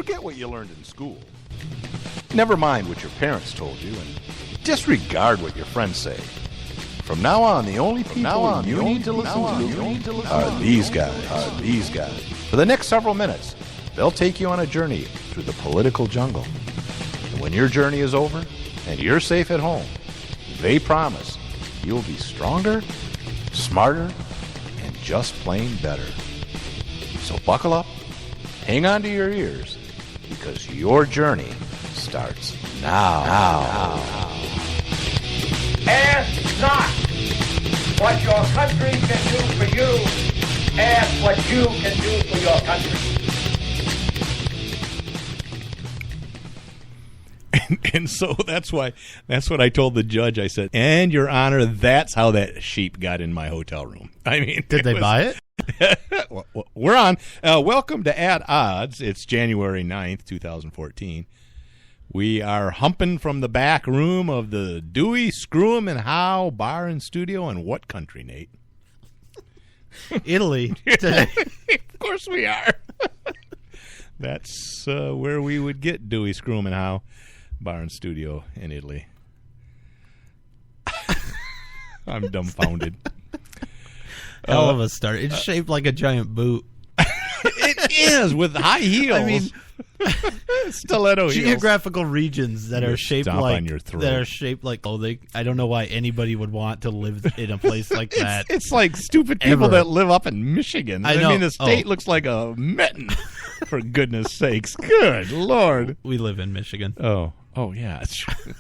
Forget what you learned in school. Never mind what your parents told you, and disregard what your friends say. From now on, the only people you need to listen to are these guys. For the next several minutes, they'll take you on a journey through the political jungle. And when your journey is over and you're safe at home, they promise you'll be stronger, smarter, and just plain better. So buckle up, hang on to your ears, because your journey starts now. Ask not what your country can do for you. Ask what you can do for your country. And so that's what I told the judge. I said, and Your Honor, that's how that sheep got in my hotel room. I mean, did they buy it? We're on. Welcome to At Odds. It's January 9th, 2014. We are humping from the back room of the Dewey, Screw 'em and How Bar and Studio. And what country, Nate? Italy today. Of course we are. That's where we would get Dewey, Screw 'em and How Bar and Studio in Italy. I'm dumbfounded. Hell of a start. It's shaped like a giant boot. It is, with high heels. I mean, stiletto heels. Geographical regions that are shaped like on your throat. that are shaped like clothing. I don't know why anybody would want to live in a place like that. It's like stupid people that live up in Michigan. I know. mean, the state looks like a mitten. For goodness sakes. Good Lord. We live in Michigan. Oh yeah. It's true.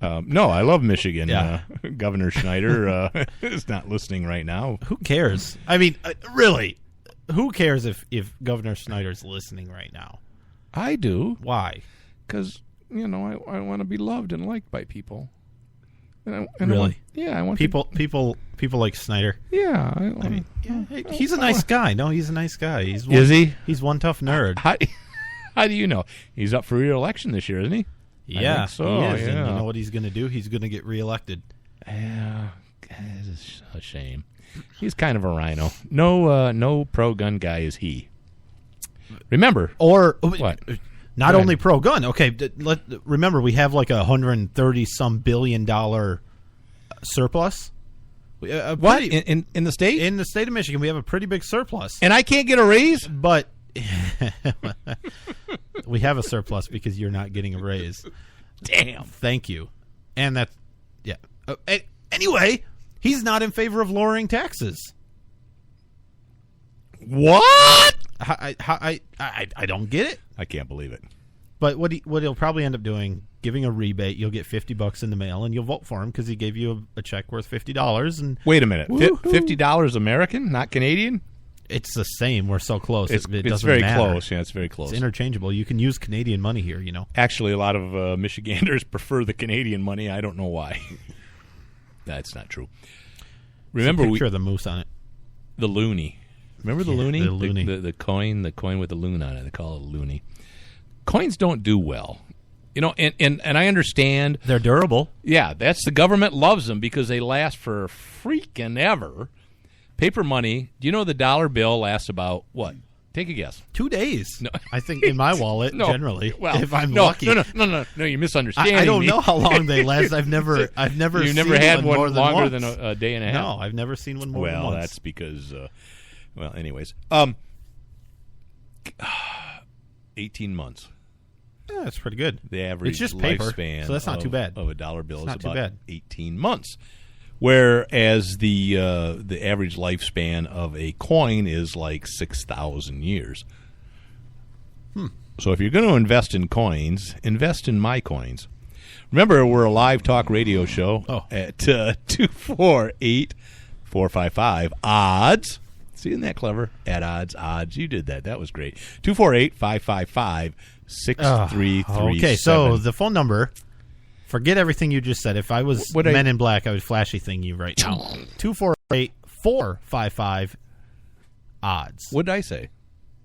No, I love Michigan. Yeah. Governor Schneider is not listening right now. Who cares? I mean, really, who cares if Governor Schneider's listening right now? I do. Why? Because, I want to be loved and liked by people. And really? I want people like Snyder. Yeah. I mean, he's a nice guy. No, he's a nice guy. Is he? He's one tough nerd. How do you know? He's up for re-election this year, isn't he? Yeah, so, he is. Yeah. And you know what he's going to do? He's going to get reelected. Yeah, it's a shame. He's kind of a rhino. No pro-gun guy is he. Remember, what? Not only pro-gun. Okay, remember we have like $130-some billion surplus. What in the state? In the state of Michigan, we have a pretty big surplus, and I can't get a raise. But we have a surplus because you're not getting a raise. Damn. Thank you. And that's yeah. Anyway, he's not in favor of lowering taxes. What? I don't get it. I can't believe it. But what he'll probably end up doing, giving a rebate. You'll get $50 in the mail, and you'll vote for him because he gave you a check worth $50. And wait a minute, $50 American, not Canadian? It's the same. We're so close. It doesn't very matter. Close. Yeah, it's very close. It's interchangeable. You can use Canadian money here. Actually, a lot of Michiganders prefer the Canadian money. I don't know why. That's not true. Remember, it's a picture of the moose on it. The loonie. Remember the loonie? The loonie. The coin with the loon on it. They call it a loonie. Coins don't do well. And I understand. They're durable. Yeah, the government loves them because they last for freaking ever. Paper money, do you know the dollar bill lasts about, what? Take a guess. 2 days. No. I think in my wallet, generally. Well, if I'm lucky. No, you're misunderstanding I don't me. know how long they last. I've never You've seen never had one more than longer once. than a day and a half? No, I've never seen one more than once. Well, that's because, anyways. 18 months. Yeah, that's pretty good. The average it's just paper, lifespan so that's not too bad. of a dollar bill is not too about bad. 18 months. Whereas the average lifespan of a coin is like 6,000 years. So if you're going to invest in coins, invest in my coins. Remember, we're a live talk radio show at 248-455-ODDS. See, isn't that clever? At odds. You did that. That was great. 248-555-6337. Okay, so the phone number... Forget everything you just said. If I was Men in Black, I would flashy thing you right now. 248-455-ODDS. What did I say?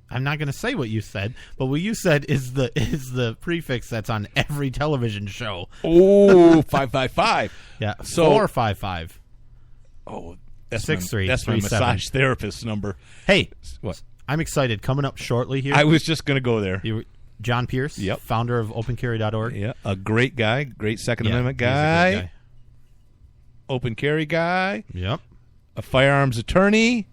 I'm not going to say what you said, but what you said is the prefix that's on every television show. Oh, 555. Yeah, so 455. Oh, that's 63. That's my massage therapist's number. Hey, what? I'm excited. Coming up shortly here. I was just going to go there. Do John Pierce, Yep. founder of OpenCarry.org. Yeah, a great guy, great Second Amendment he's a guy, good guy. open carry guy, Yep. a firearms attorney,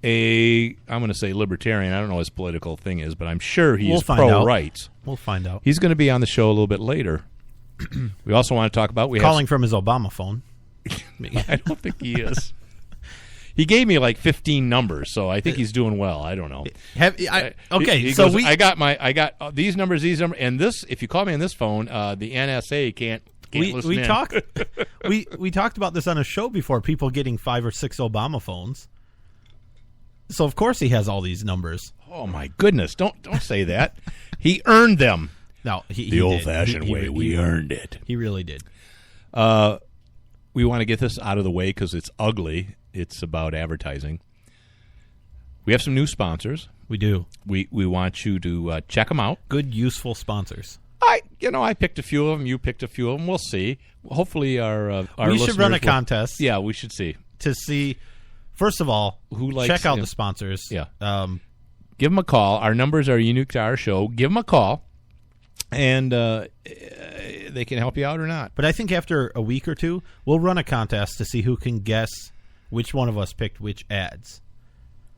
I'm going to say libertarian. I don't know what his political thing is, but I'm sure he's We'll find out. pro-rights. We'll find out. He's going to be on the show a little bit later. We also want to talk about... Calling from his Obama phone. I don't think he is. He gave me like 15 numbers, so I think he's doing well. I don't know. He so goes, I got these numbers, and this. If you call me on this phone, the NSA can't listen in. we talked about this on a show before. People getting 5 or 6 Obama phones. So of course he has all these numbers. Oh my goodness! Don't say that. He earned them. No, he The did. old-fashioned way. We earned it. He really did. We want to get this out of the way because it's ugly. It's about advertising. We have some new sponsors. We do. We want you to check them out. Good, useful sponsors. I picked a few of them. You picked a few of them. We'll see. Hopefully, our we should run a listeners contest. Yeah, we should see. To see, first of all, Who likes check out him. the sponsors. Yeah. Give them a call. Our numbers are unique to our show. Give them a call, and they can help you out or not. But I think after a week or two, we'll run a contest to see who can guess which one of us picked which ads.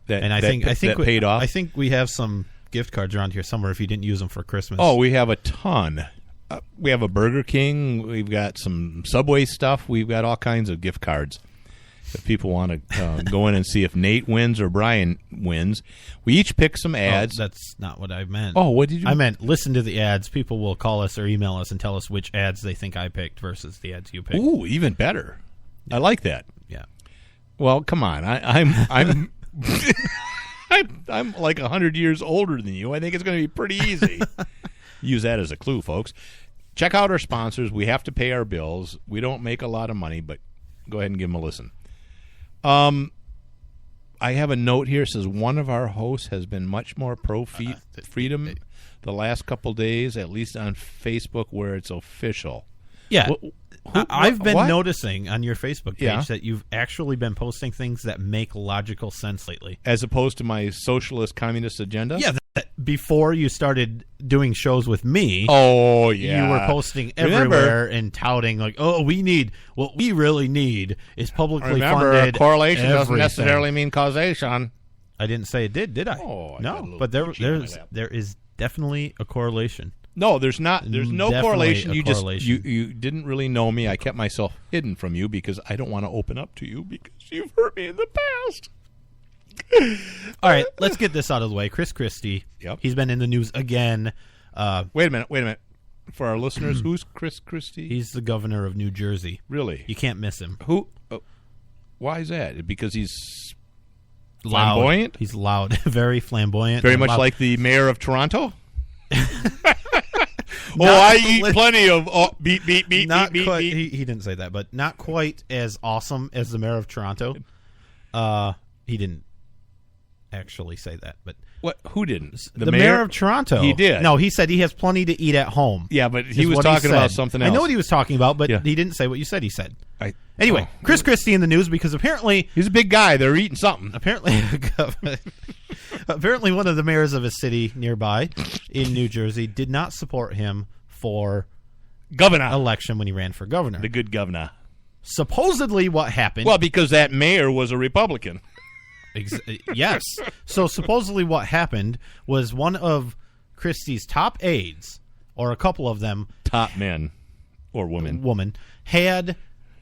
I think that paid off. I think we have some gift cards around here somewhere if you didn't use them for Christmas. Oh, we have a ton. We have a Burger King. We've got some Subway stuff. We've got all kinds of gift cards. If people want to go in and see if Nate wins or Brian wins, we each pick some ads. Oh, that's not what I meant. Oh, what did you? I meant listen to the ads. People will call us or email us and tell us which ads they think I picked versus the ads you picked. Ooh, even better. I like that. Yeah. Well, come on. I'm I'm like 100 years older than you. I think it's going to be pretty easy. Use that as a clue, folks. Check out our sponsors. We have to pay our bills. We don't make a lot of money, but go ahead and give them a listen. I have a note here. It says one of our hosts has been much more pro-freedom the last couple days, at least on Facebook where it's official. Yeah. I've been what? noticing on your Facebook page Yeah. that you've actually been posting things that make logical sense lately. As opposed to my socialist communist agenda? Yeah, before you started doing shows with me, Oh, yeah. you were posting everywhere and touting like, "Oh, what we really need is publicly Remember, funded correlation doesn't everything." necessarily mean causation. I didn't say it did I? Oh, I got a no, little but itchy on my lap. there is definitely a correlation. No, there's not. There's no Definitely correlation. a You correlation. just you didn't really know me. I kept myself hidden from you because I don't want to open up to you because you've hurt me in the past. All right, let's get this out of the way. Christie. Yep. He's been in the news again. Wait a minute. For our listeners, who's Christie? He's the governor of New Jersey. Really? You can't miss him. Who? Why is that? Because he's Loud. flamboyant? He's loud, very flamboyant. Very and much loud. like the mayor of Toronto? I eat plenty of beep, beep, beep, Not beep, quite. beep, beep. He didn't say that, but not quite as awesome as the mayor of Toronto. He didn't actually say that, but What? Who didn't? the mayor of Toronto. He did. No, he said he has plenty to eat at home. Yeah, but he is was what talking about said. something else. I know what he was talking about, but Yeah. he didn't say what you said he said. I- Anyway, oh. Chris Christie in the news because apparently He's a big guy. They're eating something. apparently one of the mayors of a city nearby in New Jersey did not support him for Governor. election when he ran for governor. The good governor. Supposedly what happened... Well, because that mayor was a Republican. Yes. So supposedly what happened was one of Christie's top aides, or a couple of them, Top men or women. woman, had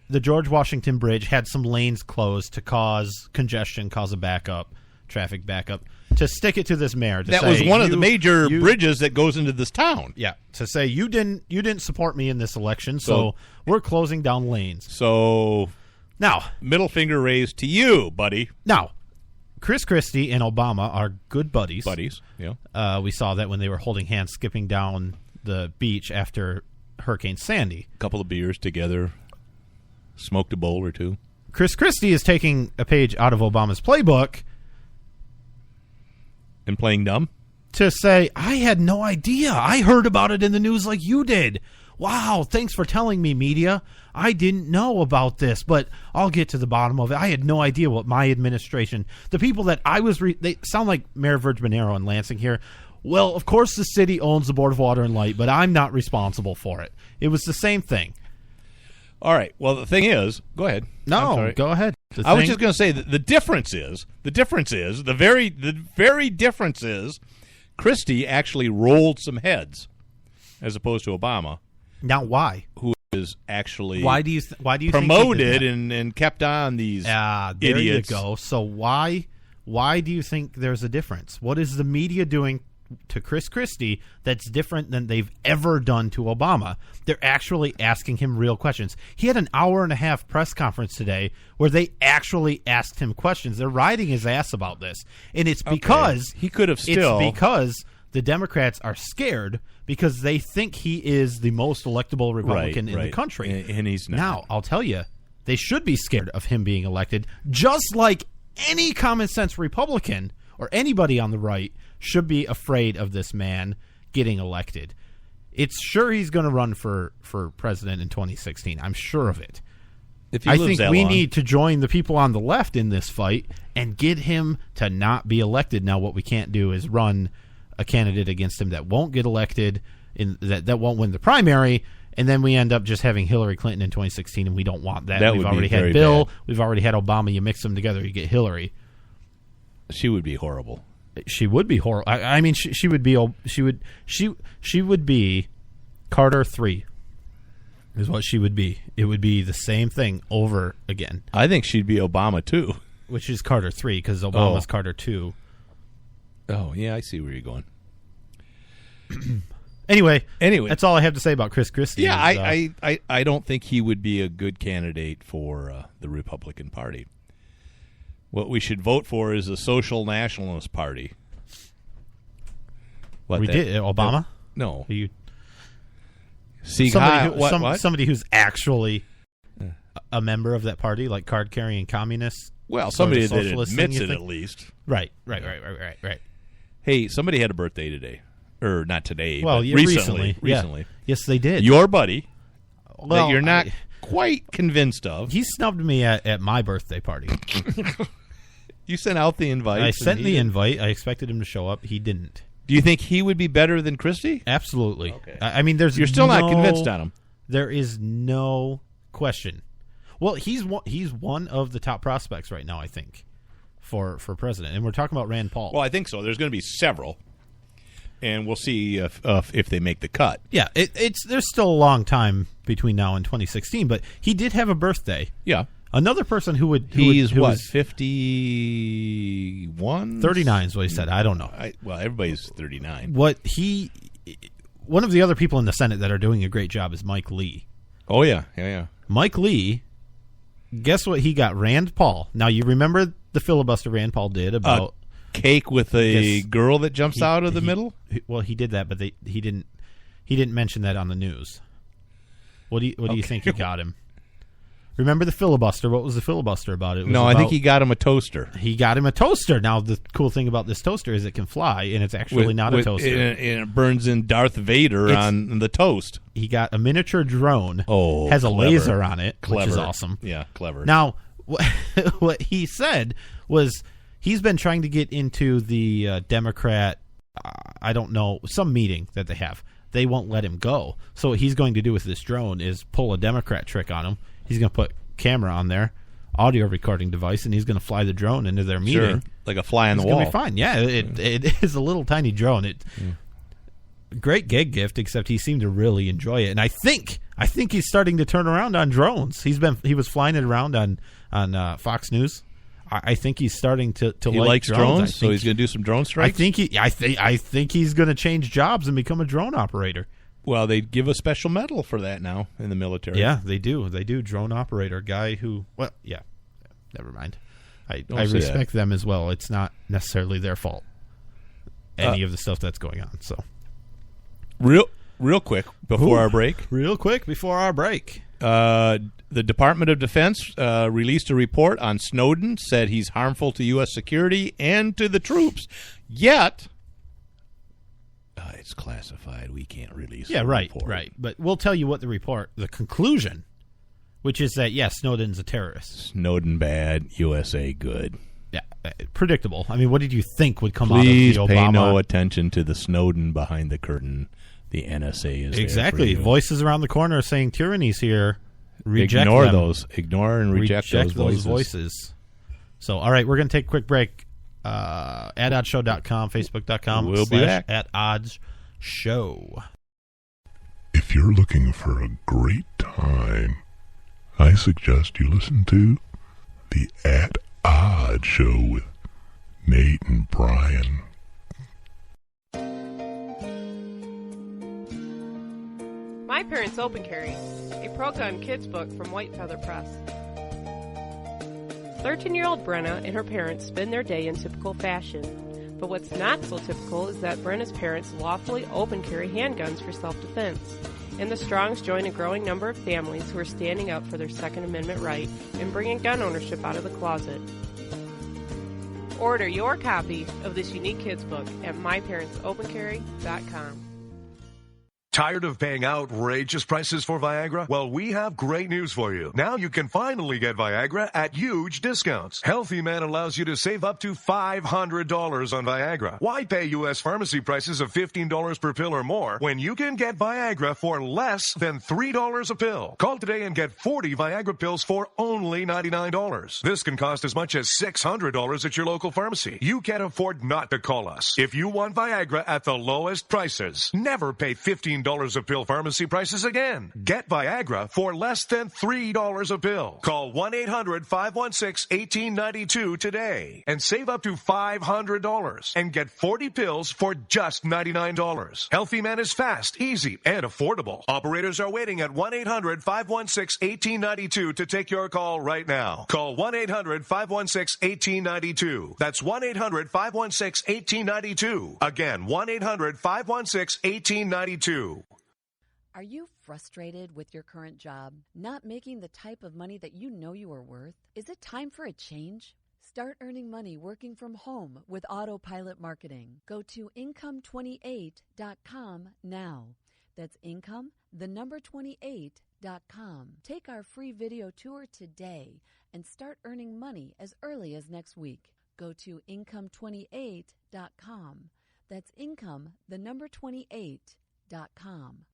the George Washington Bridge, had some lanes closed to cause congestion, cause a traffic backup, to stick it to this mayor. To That say, was one of the major you- bridges that goes into this town. Yeah, to say you didn't support me in this election, so we're closing down lanes. So, Now, middle finger raised to you, buddy. Chris Christie and Obama are good buddies. Buddies, yeah. We saw that when they were holding hands skipping down the beach after Hurricane Sandy. A couple of beers together. Smoked a bowl or two. Chris Christie is taking a page out of Obama's playbook And playing dumb. to say, I had no idea. I heard about it in the news like you did. Wow, thanks for telling me, media. I didn't know about this, but I'll get to the bottom of it. I had no idea what my administration, the people that I was, they sound like Mayor Virginero in Lansing here, well, of course the city owns the Board of Water and Light, but I'm not responsible for it. It was the same thing. All right. Well, the thing is, go ahead. I'm No, sorry. go ahead. I was just going to say that the difference is the very difference is Christie actually rolled some heads as opposed to Obama, Now, why? who is actually Why do you think he promoted did that? and kept on these There idiots. you go. So why do you think there's a difference? What is the media doing to Chris Christie that's different than they've ever done to Obama? They're actually asking him real questions. He had an hour-and-a-half press conference today where they actually asked him questions. They're riding his ass about this. And it's because he could have still. It's because the Democrats are scared because they think he is the most electable Republican in the country. And he's not. Now, I'll tell you, they should be scared of him being elected, just like any common sense Republican or anybody on the right should be afraid of this man getting elected. It's sure he's going to run for president in 2016. I'm sure of it. If he I lives think that we long. need to join the people on the left in this fight and get him to not be elected. Now, what we can't do is run a candidate against him that won't get elected, that won't win the primary, and then we end up just having Hillary Clinton in 2016, and we don't want that. That We've would be already very had Bill. bad. We've already had Obama. You mix them together, you get Hillary. She would be horrible. She would be horrible. I mean, she would be. She would be Carter 3. Is what she would be. It would be the same thing over again, I think she'd be Obama too. which is Carter 3 because Obama's Carter 2. Oh yeah, I see where you're going. Anyway, Anyway. that's all I have to say about Chris Christie. Yeah, is, I don't think he would be a good candidate for the Republican Party. What we should vote for is a social nationalist party. we did Obama. No. You See, somebody who's actually a member of that party, like card carrying communists. Well, sort of somebody that socialist thing, admits you it think? at least. Right. Hey, somebody had a birthday today, or not today? Well, but yeah, recently. Yeah. Recently, Yes, they did. your buddy well, that you're not quite convinced of. He snubbed me at my birthday party. You sent out the invite. I sent the invite. I expected him to show up. He didn't. Do you think he would be better than Christie? Absolutely. Okay. I mean, You're still not convinced on him. There is no question. Well, he's one of the top prospects right now, I think, for president. And we're talking about Rand Paul. Well, I think so. There's going to be several, and we'll see if they make the cut. Yeah, there's still a long time between now and 2016, but he did have a birthday. Yeah. Another person who He's what, was 51? 39 is what he said. I don't know. Well, everybody's 39. One of the other people in the Senate that are doing a great job is Mike Lee. Oh, yeah. Mike Lee, guess what he got? Rand Paul. Now, you remember the filibuster Rand Paul did about... Cake with a Yes. girl that jumps out of the middle? Well, he did that, but he didn't mention that on the news. What do you think he got him? Remember the filibuster? What was the filibuster about? It was No, I think he got him a toaster. He got him a toaster. Now, the cool thing about this toaster is it can fly, and it's actually not a toaster. And it burns in Darth Vader on the toast. He got a miniature drone. Oh, has a clever. laser on it, Clever. which is awesome. Yeah, clever. Now, what he said was he's been trying to get into the Democrat, I don't know, some meeting that they have. They won't let him go. So what he's going to do with this drone is pull a Democrat trick on him. He's going to put camera on there, audio recording device, and he's going to fly the drone into their meeting. Sure. Like a fly on the It's wall. going to be fine. Yeah, it is a little tiny drone. Great gig gift, except he seemed to really enjoy it. And I think he's starting to turn around on drones. He was flying it around on Fox News. I think he's starting to He like likes drones, so he's going to do some drone I strikes? think he's going to change jobs and become a drone operator. Well, they give a special medal for that now in the military. Yeah, they do. They do. Drone operator guy who. Well, yeah. Never mind. I say respect them as well. It's not necessarily their fault. Any of the stuff that's going on. So Real quick before our break. real quick before our break. The Department of Defense released a report on Snowden, said he's harmful to U.S. security and to the troops. Yet, it's classified. We can't release Yeah, the right, report. right. But we'll tell you what the conclusion, which is that, yes, Snowden's a terrorist. Snowden bad, USA good. Yeah, predictable. I mean, what did you think would come Please out of the Obama? pay no attention to the Snowden behind the curtain. The NSA is Exactly. there for you. Voices around the corner saying tyranny's here. Reject Ignore them. those. Ignore and reject those voices. So, all right, we're going to take a quick break. AtOddsShow.com, Facebook.com We'll be back. @OddsShow. If you're looking for a great time, I suggest you listen to the At Odds Show with Nate and Brian. My Parents Open Carry, a pro-gun kids book from White Feather Press. 13-year-old Brenna and her parents spend their day in typical fashion. But what's not so typical is that Brenna's parents lawfully open carry handguns for self-defense. And the Strongs join a growing number of families who are standing up for their Second Amendment right and bringing gun ownership out of the closet. Order your copy of this unique kids book at myparentsopencarry.com. Tired of paying outrageous prices for Viagra? Well, we have great news for you. Now you can finally get Viagra at huge discounts. Healthy Man allows you to save up to $500 on Viagra. Why pay U.S. pharmacy prices of $15 per pill or more when you can get Viagra for less than $3 a pill? Call today and get 40 Viagra pills for only $99. This can cost as much as $600 at your local pharmacy. You can't afford not to call us. If you want Viagra at the lowest prices, never pay $15 a pill pharmacy prices again. Get Viagra for less than $3 a pill. Call 1-800-516-1892 today and save up to $500 and get 40 pills for just $99. Healthy Man is fast, easy, and affordable. Operators are waiting at 1-800-516-1892 to take your call right now. Call 1-800-516-1892. That's 1-800-516-1892. Again, 1-800-516-1892. Are you frustrated with your current job, not making the type of money that you know you are worth? Is it time for a change? Start earning money working from home with Autopilot Marketing. Go to income28.com now. That's income, the number 28.com. Take our free video tour today and start earning money as early as next week. Go to income28.com. That's income, the number 28.com.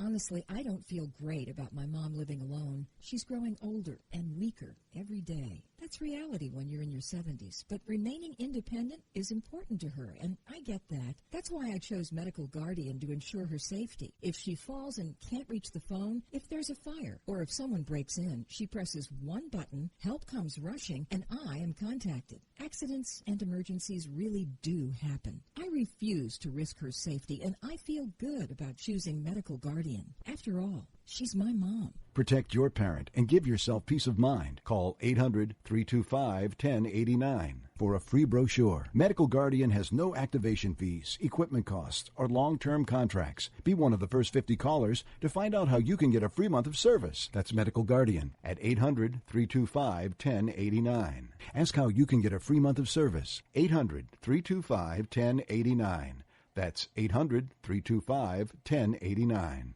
Honestly, I don't feel great about my mom living alone. She's growing older and weaker every day. That's reality when you're in your 70s. But remaining independent is important to her, and I get that. That's why I chose Medical Guardian to ensure her safety. If she falls and can't reach the phone, if there's a fire, or if someone breaks in, she presses one button, help comes rushing, and I am contacted. Accidents and emergencies really do happen. I refuse to risk her safety, and I feel good about choosing Medical Guardian. After all, she's my mom. Protect your parent and give yourself peace of mind. Call 800-325-1089 for a free brochure. Medical Guardian has no activation fees, equipment costs, or long-term contracts. Be one of the first 50 callers to find out how you can get a free month of service. That's Medical Guardian at 800-325-1089. Ask how you can get a free month of service. 800-325-1089. That's 800-325-1089.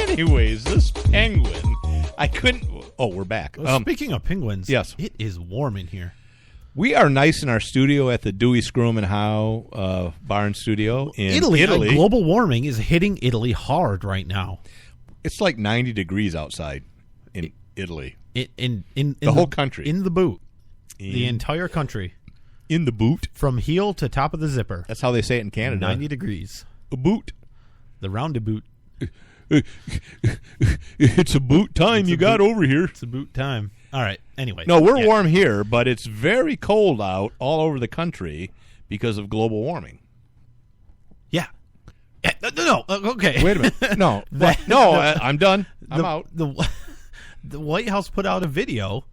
Anyways, this penguin, I couldn't. Oh, we're back. Speaking of penguins, yes, it is warm in here. We are nice in our studio at the Dewey, Scrum and Howe Barn Studio in Italy. Global warming is hitting Italy hard right now. It's like 90 degrees outside in Italy. In the whole country. In the boot. The entire country. In the boot. From heel to top of the zipper. That's how they say it in Canada. 90 degrees. A boot. The round a boot. It's a boot time you got over here. It's a boot time. All right. Anyway. No, we're warm here, but it's very cold out all over the country because of global warming. Yeah. No. Okay. Wait a minute. No. I'm done. I'm out. The White House put out a video.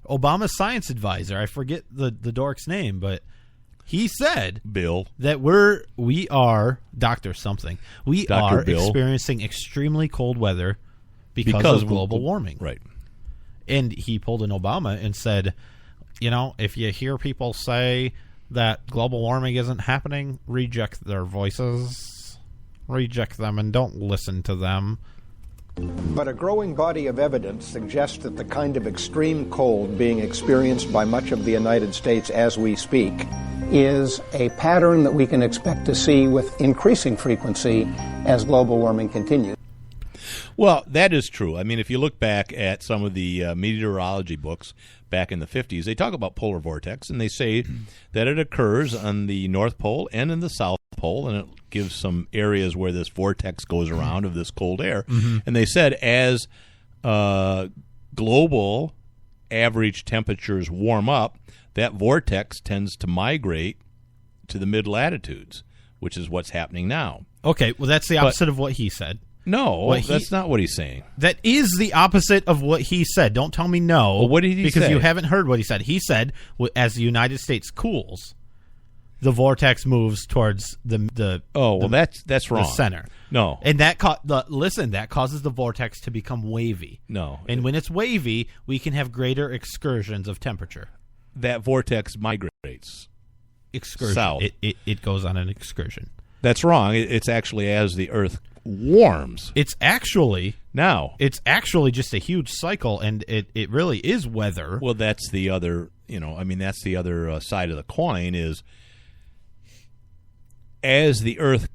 Obama's science advisor, I forget the dork's name, but he said Bill that we are Dr. something. We Dr. are Bill. experiencing extremely cold weather because of global warming. Right. And he pulled an Obama and said, if you hear people say that global warming isn't happening, reject their voices. Reject them and don't listen to them. But a growing body of evidence suggests that the kind of extreme cold being experienced by much of the United States as we speak is a pattern that we can expect to see with increasing frequency as global warming continues. Well, that is true. I mean, if you look back at some of the meteorology books back in the 50s, they talk about polar vortex, and they say that it occurs on the North Pole and in the South Pole, and it gives some areas where this vortex goes around of this cold air. Mm-hmm. And they said as global average temperatures warm up, that vortex tends to migrate to the mid-latitudes, which is what's happening now. Okay, well, that's the opposite of what he said. No, that's not what he's saying. That is the opposite of what he said. Don't tell me no. Well, what did he say? Because you haven't heard what he said. He said, as the United States cools, the vortex moves towards the that's wrong. The center. No. And that causes the vortex to become wavy. No. And when it's wavy, we can have greater excursions of temperature. That vortex migrates. Excursion. South. It goes on an excursion. That's wrong. It's actually as the Earth warms. It's actually just a huge cycle, and it really is weather. Well, that's the other, that's the other side of the coin is as the Earth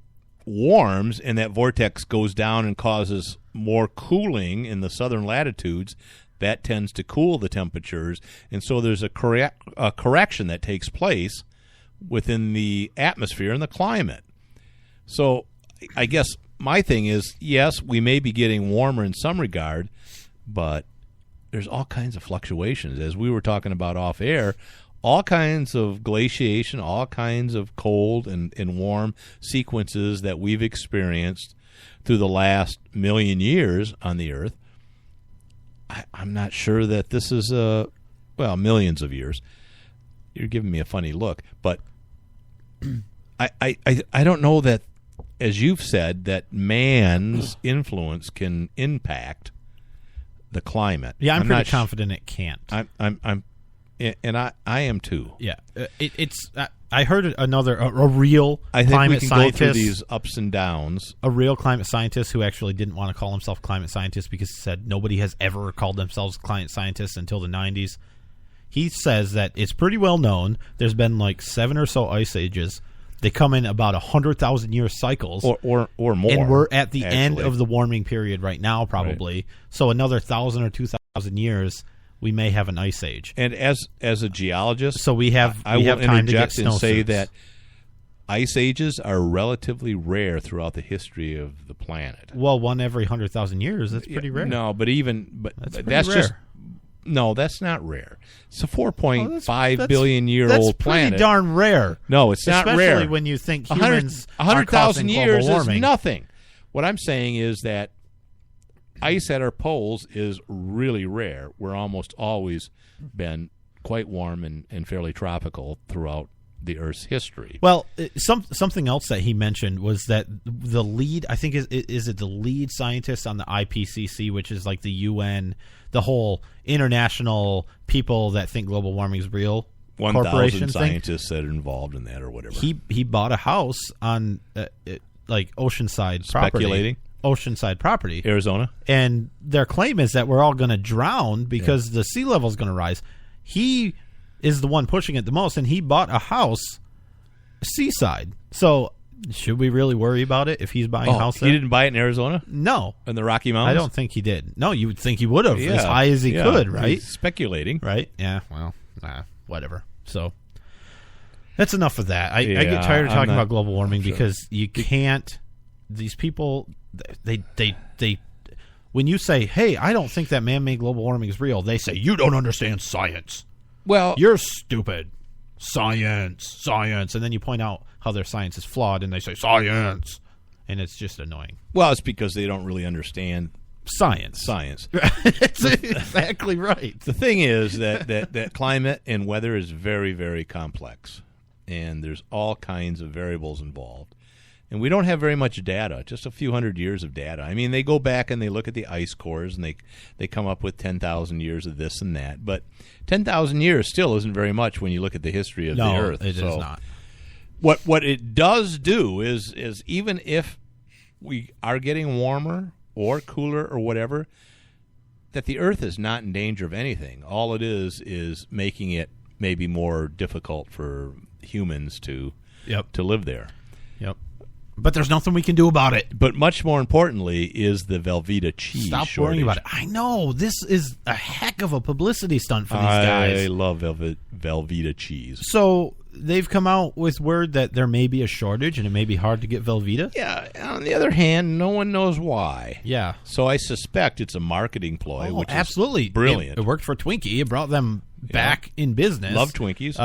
warms and that vortex goes down and causes more cooling in the southern latitudes, that tends to cool the temperatures, and so there's a correction that takes place within the atmosphere and the climate. So I guess my thing is, yes, we may be getting warmer in some regard, but there's all kinds of fluctuations. As we were talking about off air, all kinds of glaciation, all kinds of cold and warm sequences that we've experienced through the last million years on the Earth. I'm not sure that this is millions of years. You're giving me a funny look, but I don't know that, as you've said, that man's influence can impact the climate. Yeah, I'm pretty confident it can't. I am too. Yeah, I heard a real I think climate we can scientist, go through these ups and downs. A real climate scientist who actually didn't want to call himself climate scientist because he said nobody has ever called themselves climate scientists until the 90s. He says that it's pretty well known. There's been like 7 or so ice ages. They come in about 100,000 year cycles, or more. And we're at the end of the warming period right now, probably. Right. So another 1,000 or 2,000 years, we may have an ice age. And as a geologist, so we have time to get snowsuits. And say that ice ages are relatively rare throughout the history of the planet. Well, one every 100,000 years, that's pretty rare. No, that's just. No, that's not rare. It's a 4.5 billion year old planet. That's pretty darn rare. No, it's not rare. Especially when you think humans 100,000 years global warming. Is nothing. What I'm saying is that ice at our poles is really rare. We're almost always been quite warm and fairly tropical throughout the Earth's history. Well, something else that he mentioned was that the lead, I think, is it the lead scientist on the IPCC, which is like the UN, the whole international people that think global warming is real. 1,000 scientists that are involved in that or whatever. He bought a house on like Oceanside Speculating. property. Oceanside property. Arizona. And their claim is that we're all going to drown because the sea level is going to rise. He is the one pushing it the most, and he bought a house seaside. So should we really worry about it if he's buying a house there? He didn't buy it in Arizona? No. In the Rocky Mountains? I don't think he did. No, you would think he would have as high as he could, right? He's speculating. Right? Yeah, well, whatever. So that's enough of that. I get tired of talking about global warming because you can't – these people, they when you say, hey, I don't think that man-made global warming is real, they say, you don't understand science. Well, you're stupid. Science. And then you point out how their science is flawed, and they say, science. And it's just annoying. Well, it's because they don't really understand science. That's exactly right. The thing is that climate and weather is very, very complex, and there's all kinds of variables involved. And we don't have very much data, just a few hundred years of data. I mean, they go back and they look at the ice cores, and they come up with 10,000 years of this and that. But 10,000 years still isn't very much when you look at the history of the Earth. It is not. What it does do is even if we are getting warmer or cooler or whatever, that the Earth is not in danger of anything. All it is making it maybe more difficult for humans to live there. Yep. But there's nothing we can do about it. But much more importantly is the Velveeta cheese Stop shortage. worrying about it. I know. This is a heck of a publicity stunt for these guys. I love Velveeta cheese. So they've come out with word that there may be a shortage and it may be hard to get Velveeta. Yeah. On the other hand, no one knows why. Yeah. So I suspect it's a marketing ploy, which absolutely. is brilliant. It worked for Twinkie. It brought them back in business. Love Twinkies.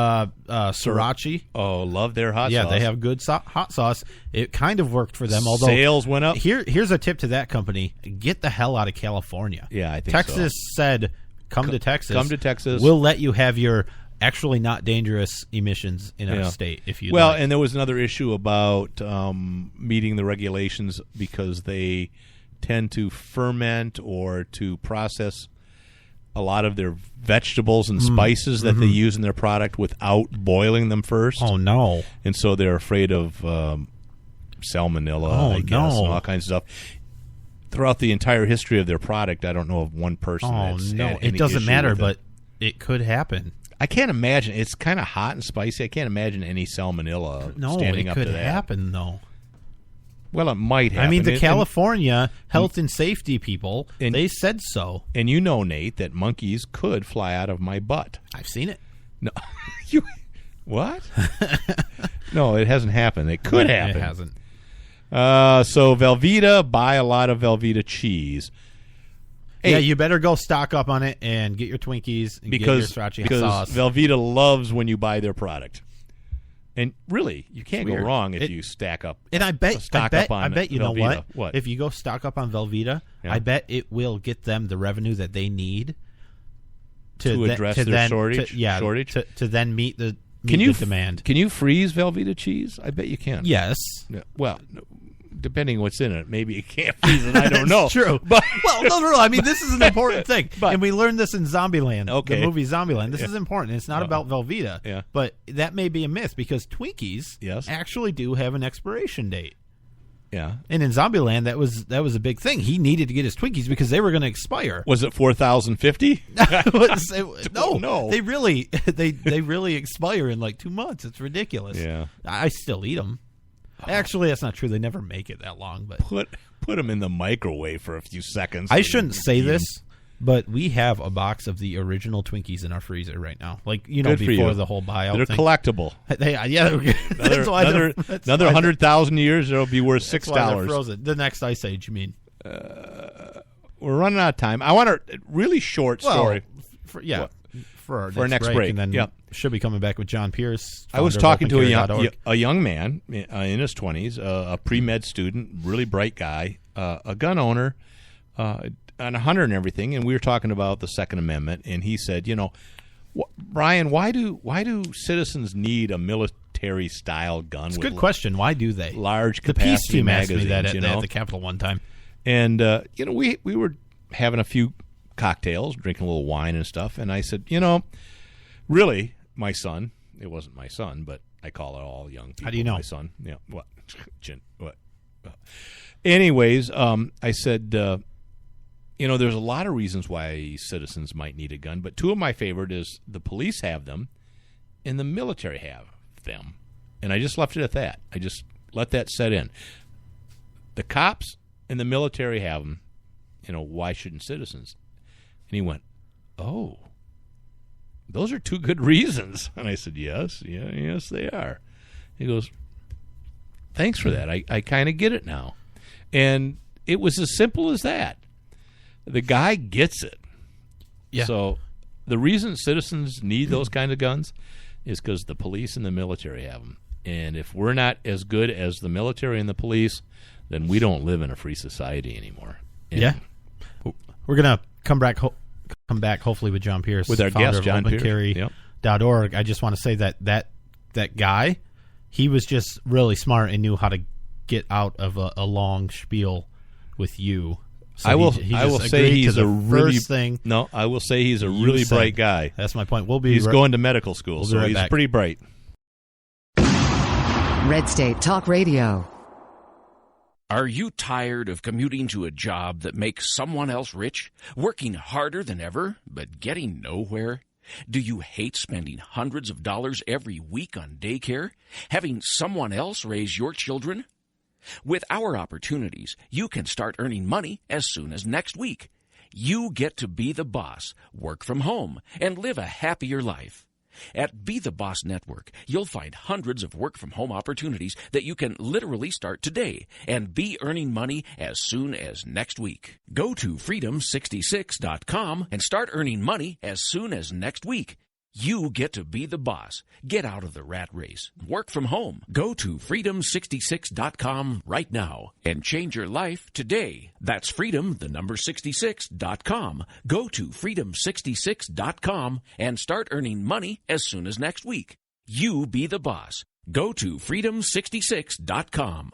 Sriracha. Oh, love their hot sauce. Yeah, they have good hot sauce. It kind of worked for them, although sales went up. Here's a tip to that company: get the hell out of California. Yeah, I think Texas said, "Come to Texas. Come to Texas. We'll let you have your actually not dangerous emissions in our state if you." Well, and there was another issue about meeting the regulations because they tend to ferment or to process a lot of their vegetables and spices that they use in their product without boiling them first. Oh, no. And so they're afraid of salmonella, I guess, and all kinds of stuff. Throughout the entire history of their product, I don't know of one person that's had any it doesn't issue matter, with but it could happen. I can't imagine. It's kind of hot and spicy. I can't imagine any salmonella standing up to that. No, it could happen, though. Well, it might happen. I mean, the California health and safety people, they said so. And you know, Nate, that monkeys could fly out of my butt. I've seen it. No, what? No, it hasn't happened. It could happen. It hasn't. So Velveeta, buy a lot of Velveeta cheese. Hey, yeah, you better go stock up on it and get your Twinkies and get your sriracha sauce. Because Velveeta loves when you buy their product. And really, you can't go wrong if you stack up. And I bet you Velveeta. know what? If you go stock up on Velveeta, I bet it will get them the revenue that they need to address their shortage. To then meet the demand. Can you freeze Velveeta cheese? I bet you can. Yes. Yeah, well, depending what's in it, maybe you can't freeze it. I don't know. True. But no. I mean, this is an important thing, and we learned this in Zombieland, the movie Zombieland. This is important. It's not about Velveeta, yeah. But that may be a myth because Twinkies actually do have an expiration date. Yeah. And in Zombieland, that was a big thing. He needed to get his Twinkies because they were going to expire. Was it 4,050? No. They really expire in like 2 months. It's ridiculous. Yeah. I still eat them. Actually, that's not true. They never make it that long. But put them in the microwave for a few seconds. I shouldn't say this, but we have a box of the original Twinkies in our freezer right now. Like, before the whole buyout They're thing. collectible. Another 100,000 years, they'll be worth $6. Frozen. The next Ice Age, you mean? We're running out of time. I want a really short story. For our next break. And then should be coming back with John Pierce. I was talking to a young man in his 20s, a pre-med student, really bright guy, a gun owner, and a hunter and everything, and we were talking about the Second Amendment, and he said, Brian, why do citizens need a military-style gun? It's a good question. Why do they? Large the capacity Peace Team magazines, asked me that at the Capitol one time. And, we were having a few cocktails, drinking a little wine and stuff, and I said, really, my son, it wasn't my son, but I call it all young people. How do you know? My son. Yeah. What? Anyways, I said, there's a lot of reasons why citizens might need a gun, but two of my favorite is the police have them and the military have them. And I just left it at that. I just let that set in. The cops and the military have them. Why shouldn't citizens? And he went, oh, those are two good reasons. And I said, yes, they are. He goes, thanks for that. I kind of get it now. And it was as simple as that. The guy gets it. Yeah. So the reason citizens need those kinds of guns is because the police and the military have them. And if we're not as good as the military and the police, then we don't live in a free society anymore. And we're going to come back hopefully with John Pierce, with our guest, John Pierce. OpenCarry.org. I just want to say that guy, he was just really smart and knew how to get out of a long spiel with you. So I will just say agreed he's to a the really first thing. No, I will say he's a you really said. bright guy. That's my point. He's going to medical school, We'll be so right he's back. pretty bright. Red State Talk Radio. Are you tired of commuting to a job that makes someone else rich, working harder than ever, but getting nowhere? Do you hate spending hundreds of dollars every week on daycare, having someone else raise your children? With our opportunities, you can start earning money as soon as next week. You get to be the boss, work from home, and live a happier life. At Be the Boss Network, you'll find hundreds of work-from-home opportunities that you can literally start today and be earning money as soon as next week. Go to freedom66.com and start earning money as soon as next week. You get to be the boss. Get out of the rat race. Work from home. Go to freedom66.com right now and change your life today. That's freedom66.com. Go to freedom66.com and start earning money as soon as next week. You be the boss. Go to freedom66.com.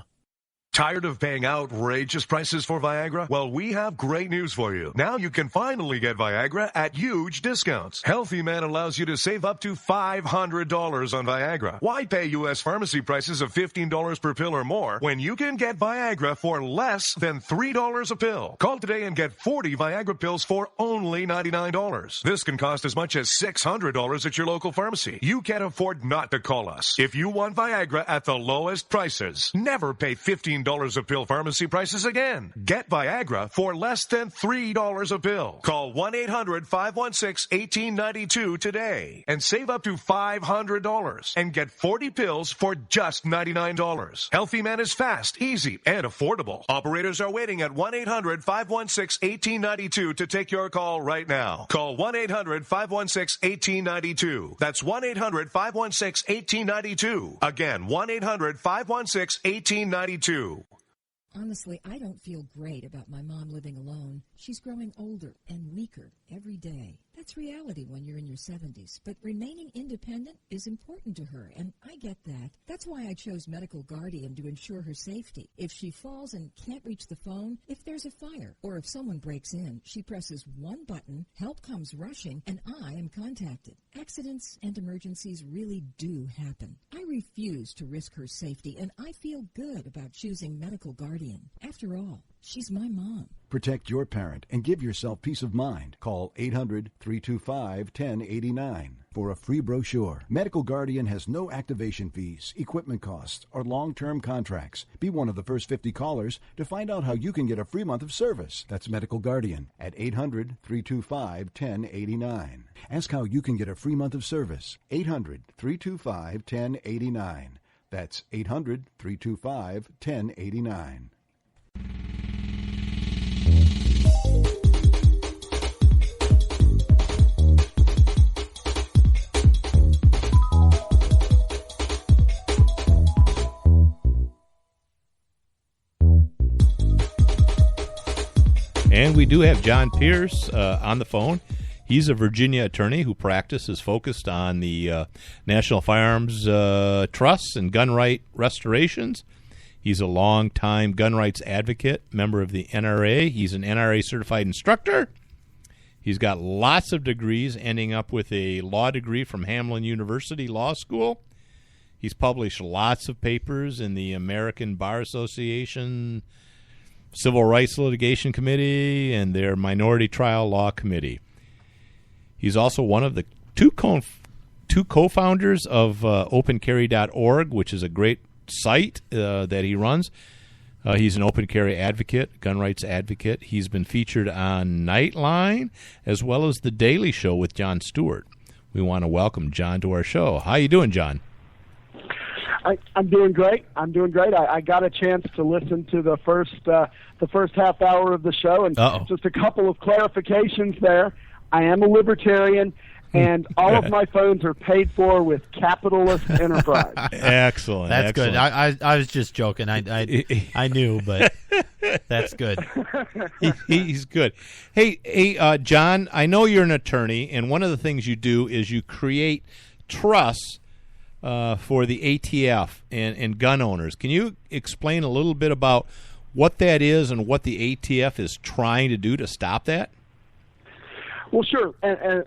Tired of paying outrageous prices for Viagra? Well, we have great news for you. Now you can finally get Viagra at huge discounts. Healthy Man allows you to save up to $500 on Viagra. Why pay U.S. pharmacy prices of $15 per pill or more when you can get Viagra for less than $3 a pill? Call today and get 40 Viagra pills for only $99. This can cost as much as $600 at your local pharmacy. You can't afford not to call us. If you want Viagra at the lowest prices, never pay $15 a pill pharmacy prices again. Get Viagra for less than $3 a pill. Call 1-800-516-1892 today and save up to $500 and get 40 pills for just $99. Healthy Man is fast, easy, and affordable. Operators are waiting at 1-800-516-1892 to take your call right now. Call 1-800-516-1892. That's 1-800-516-1892. Again, 1-800-516-1892. Honestly, I don't feel great about my mom living alone. She's growing older and weaker every day. That's reality when you're in your 70s. But remaining independent is important to her, and I get that. That's why I chose Medical Guardian to ensure her safety. If she falls and can't reach the phone, if there's a fire, or if someone breaks in, she presses one button, help comes rushing, and I am contacted. Accidents and emergencies really do happen. I refuse to risk her safety, and I feel good about choosing Medical Guardian. After all, she's my mom. Protect your parent and give yourself peace of mind. Call 800-325-1089 for a free brochure. Medical Guardian has no activation fees, equipment costs, or long-term contracts. Be one of the first 50 callers to find out how you can get a free month of service. That's Medical Guardian at 800-325-1089. Ask how you can get a free month of service. 800-325-1089. That's 800-325-1089. And we do have John Pierce on the phone. He's a Virginia attorney who practices focused on the National Firearms Trusts and gun right restorations. He's a longtime gun rights advocate, member of the NRA. He's an NRA certified instructor. He's got lots of degrees, ending up with a law degree from Hamline University Law School. He's published lots of papers in the American Bar Association, Civil Rights Litigation Committee, and their Minority Trial Law Committee. He's also one of the two co-founders of opencarry.org, which is a great site that he runs. He's an open carry advocate, gun rights advocate. He's been featured on Nightline as well as The Daily Show with Jon Stewart. We want to welcome John to our show. How you doing, John? I'm doing great. I got a chance to listen to the first half hour of the show, and just a couple of clarifications there. I am a libertarian, and all of my phones are paid for with capitalist enterprise. Excellent. That's excellent. good. I was just joking. I knew, but that's good. He's good. Hey, John, I know you're an attorney, and one of the things you do is you create trusts for the ATF and gun owners. Can you explain a little bit about what that is and what the ATF is trying to do to stop that? Well, sure. And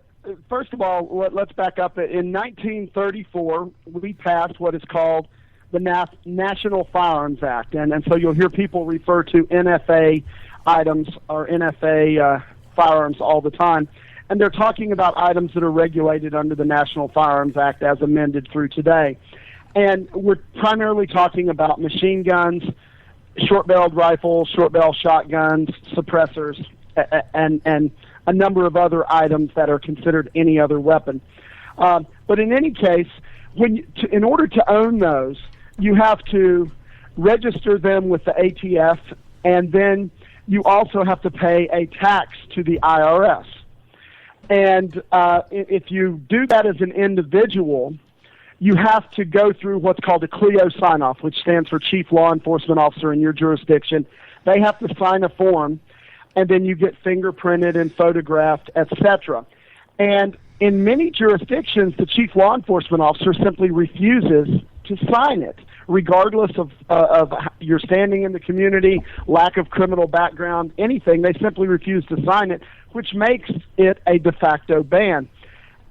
first of all, let's back up. In 1934, we passed what is called the National Firearms Act. And so you'll hear people refer to NFA items or NFA firearms all the time. And they're talking about items that are regulated under the National Firearms Act as amended through today. And we're primarily talking about machine guns, short-barreled rifles, short-barrel shotguns, suppressors, and a number of other items that are considered any other weapon. But in any case, in order to own those, you have to register them with the ATF, and then you also have to pay a tax to the IRS. And if you do that as an individual, you have to go through what's called a CLEO sign-off, which stands for Chief Law Enforcement Officer in your jurisdiction. They have to sign a form, and then you get fingerprinted and photographed, etc. And in many jurisdictions, the Chief Law Enforcement Officer simply refuses to sign it, regardless of your standing in the community, lack of criminal background, anything. They simply refuse to sign it, which makes it a de facto ban.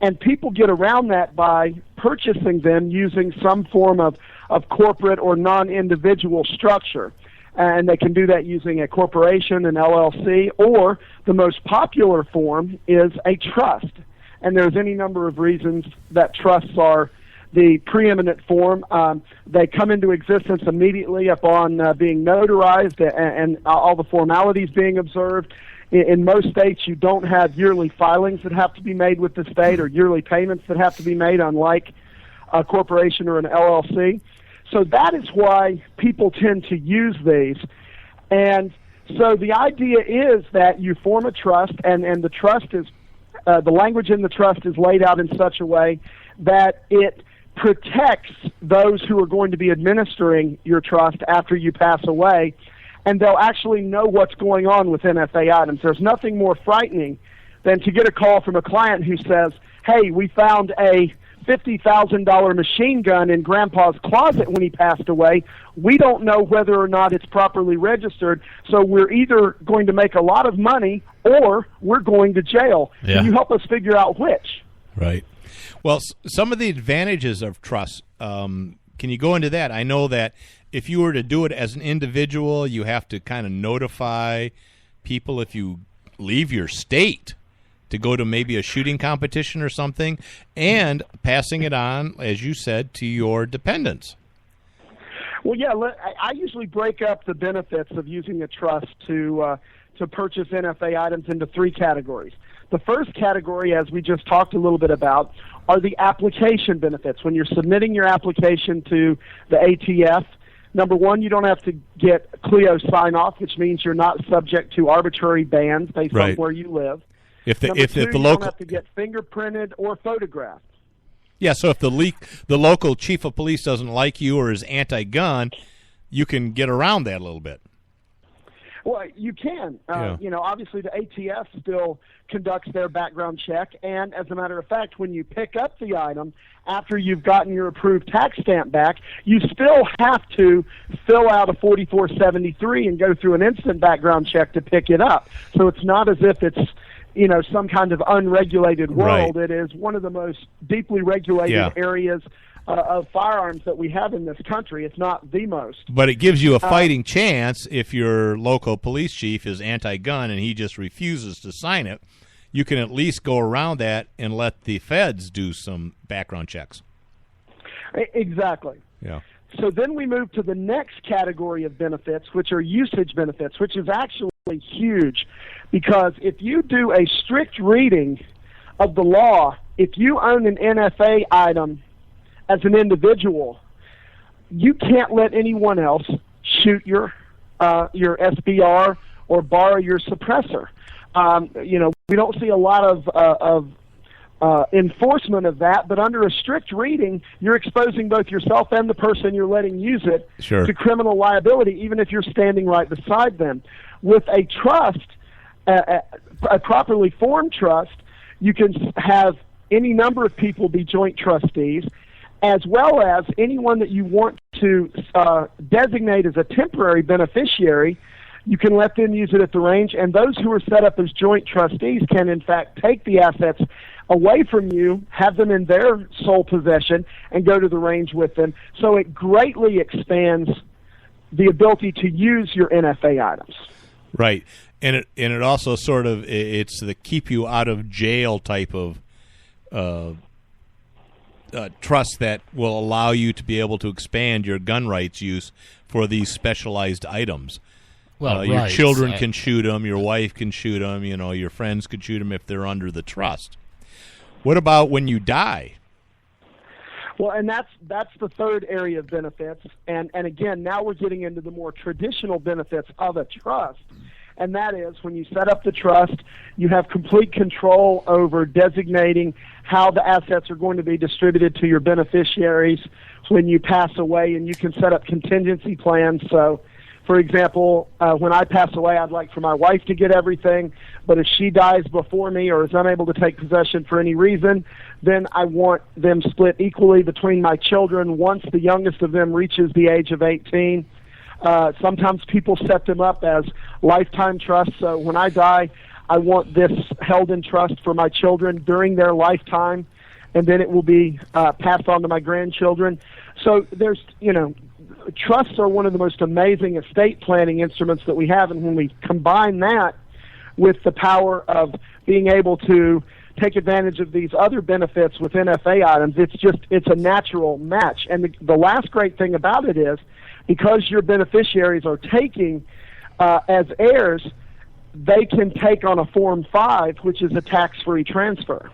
And people get around that by purchasing them using some form of corporate or non-individual structure. And they can do that using a corporation, an LLC, or the most popular form is a trust. And there's any number of reasons that trusts are the preeminent form. They come into existence immediately upon being notarized and all the formalities being observed. In most states, you don't have yearly filings that have to be made with the state or yearly payments that have to be made, unlike a corporation or an LLC. So that is why people tend to use these. And so the idea is that you form a trust, and the trust is, the language in the trust is laid out in such a way that it protects those who are going to be administering your trust after you pass away, and they'll actually know what's going on with NFA items. There's nothing more frightening than to get a call from a client who says, hey, we found a $50,000 machine gun in Grandpa's closet when he passed away. We don't know whether or not it's properly registered, so we're either going to make a lot of money or we're going to jail. Yeah. Can you help us figure out which? Right. Well, some of the advantages of trust, can you go into that? I know that if you were to do it as an individual, you have to kind of notify people if you leave your state to go to maybe a shooting competition or something, and passing it on, as you said, to your dependents. Well, yeah, I usually break up the benefits of using a trust to purchase NFA items into three categories. The first category, as we just talked a little bit about, are the application benefits. When you're submitting your application to the ATF, number one, you don't have to get CLEO sign-off, which means you're not subject to arbitrary bans based on where you live. If the you local don't have to get fingerprinted or photographed. Yeah, so if the local chief of police doesn't like you or is anti-gun, you can get around that a little bit. Well, you can. Obviously the ATF still conducts their background check, and as a matter of fact, when you pick up the item after you've gotten your approved tax stamp back, you still have to fill out a 4473 and go through an instant background check to pick it up. So it's not as if it's some kind of unregulated world. Right. It is one of the most deeply regulated areas of firearms that we have in this country. It's not the most. But it gives you a fighting chance if your local police chief is anti-gun and he just refuses to sign it. You can at least go around that and let the feds do some background checks. Exactly. Yeah. So then we move to the next category of benefits, which are usage benefits, which is actually huge, because if you do a strict reading of the law, if you own an NFA item as an individual, you can't let anyone else shoot your SBR or borrow your suppressor. We don't see a lot of enforcement of that, but under a strict reading, you're exposing both yourself and the person you're letting use it to criminal liability, even if you're standing right beside them. With a trust, a properly formed trust, you can have any number of people be joint trustees, as well as anyone that you want to designate as a temporary beneficiary. You can let them use it at the range, and those who are set up as joint trustees can, in fact, take the assets away from you, have them in their sole possession, and go to the range with them. So it greatly expands the ability to use your NFA items. Right, and it also sort of, it's the keep you out of jail type of trust that will allow you to be able to expand your gun rights use for these specialized items. Well, your right. children can shoot them, your wife can shoot them, your friends could shoot them if they're under the trust. What about when you die? Well, and that's the third area of benefits. And again, now we're getting into the more traditional benefits of a trust. And that is, when you set up the trust, you have complete control over designating how the assets are going to be distributed to your beneficiaries when you pass away, and you can set up contingency plans. So, for example, when I pass away, I'd like for my wife to get everything, but if she dies before me or is unable to take possession for any reason, then I want them split equally between my children once the youngest of them reaches the age of 18. Sometimes people set them up as lifetime trusts. So when I die, I want this held in trust for my children during their lifetime, and then it will be passed on to my grandchildren. So there's, trusts are one of the most amazing estate planning instruments that we have, and when we combine that with the power of being able to take advantage of these other benefits with NFA items, it's a natural match. And the last great thing about it is, because your beneficiaries are taking as heirs, they can take on a Form 5, which is a tax-free transfer.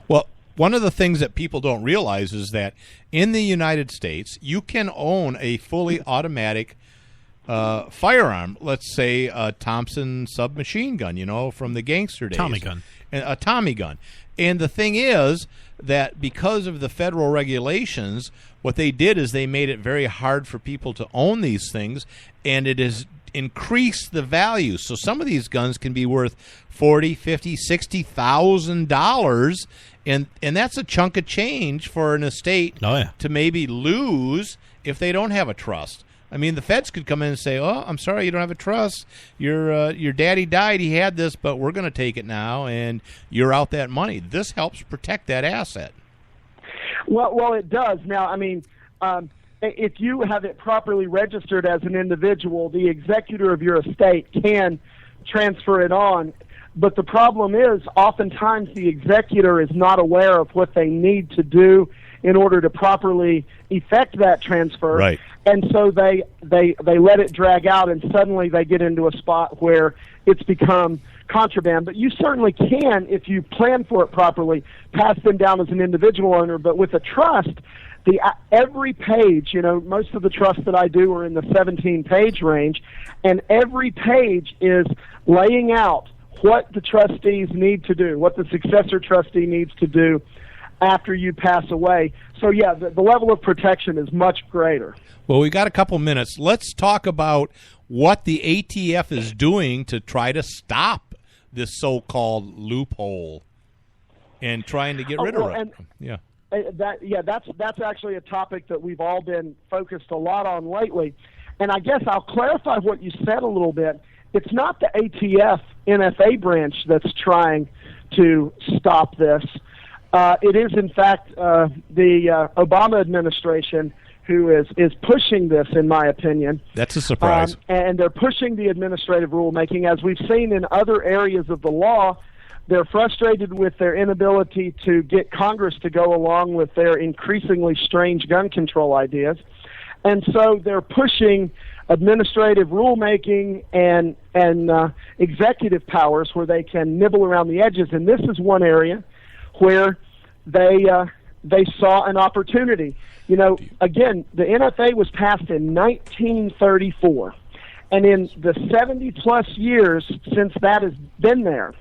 Well, one of the things that people don't realize is that in the United States, you can own a fully automatic firearm. Let's say a Thompson submachine gun, from the gangster days. Tommy gun. A Tommy gun. And the thing is that because of the federal regulations, what they did is they made it very hard for people to own these things, and it has increased the value. So some of these guns can be worth $40,000, $50,000, $60,000, and that's a chunk of change for an estate to maybe lose if they don't have a trust. I mean, the feds could come in and say, "Oh, I'm sorry, you don't have a trust. Your daddy died. He had this, but we're going to take it now, and you're out that money." This helps protect that asset. Well, it does. Now, I mean, if you have it properly registered as an individual, the executor of your estate can transfer it on. But the problem is, oftentimes the executor is not aware of what they need to do in order to properly effect that transfer. Right. And so they let it drag out, and suddenly they get into a spot where it's become contraband. But you certainly can, if you plan for it properly, pass them down as an individual owner. But with a trust, every page, most of the trusts that I do are in the 17-page range, and every page is laying out what the trustees need to do, what the successor trustee needs to do after you pass away. So, yeah, the level of protection is much greater. Well, we got a couple minutes. Let's talk about what the ATF is doing to try to stop this so-called loophole and trying to get rid of it. That's actually a topic that we've all been focused a lot on lately. And I guess I'll clarify what you said a little bit. It's not the ATF NFA branch that's trying to stop this. It is, in fact, the Obama administration who is pushing this, in my opinion. That's a surprise. And they're pushing the administrative rulemaking. As we've seen in other areas of the law, they're frustrated with their inability to get Congress to go along with their increasingly strange gun control ideas. And so they're pushing administrative rulemaking and executive powers where they can nibble around the edges. And this is one area where they saw an opportunity. Again, the NFA was passed in 1934, and in the 70-plus years since that has been there